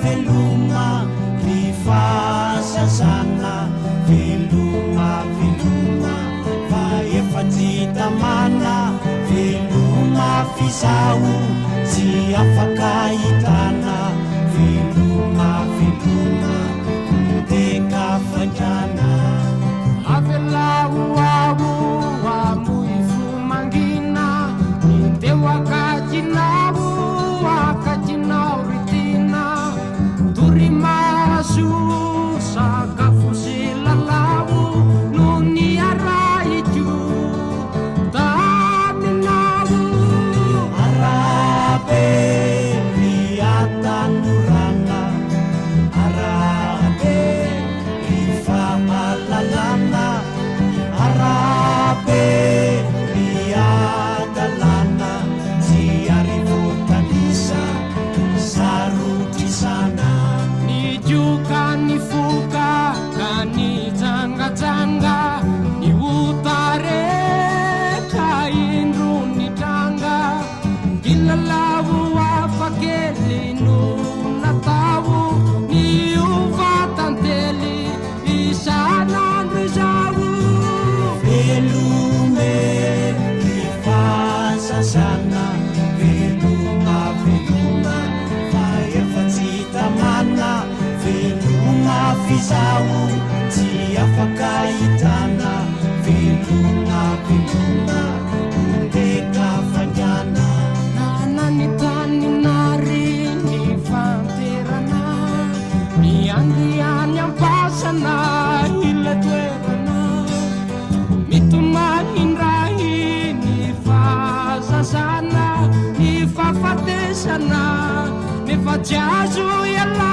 veloma rifasazana veloma fa efajitamana veloma fizao tsy afaka hitana veloma teka fandrana avelaoao amoifo mangina indeo akatinao ritina torimaso sakafo sy lalao no ny araiko taminao arabe riatanorana arabe rifahalalana arabe riadalana tsy arivotanisa sarotrisana ny dioka ny foka ka ny jangajanga ny otaretra indro ny tranga ilalao afakely no natao ny ovatantely isanandro izao velume rifasazana veloma fa efajitamana veloma fizao tsy afaka hitana veloma teka fandrana nananytaninary ny fanterana ny andiany ampasana ila toerana mitomahindrahy ny fazazana ny fafatesana nefa jiazo iala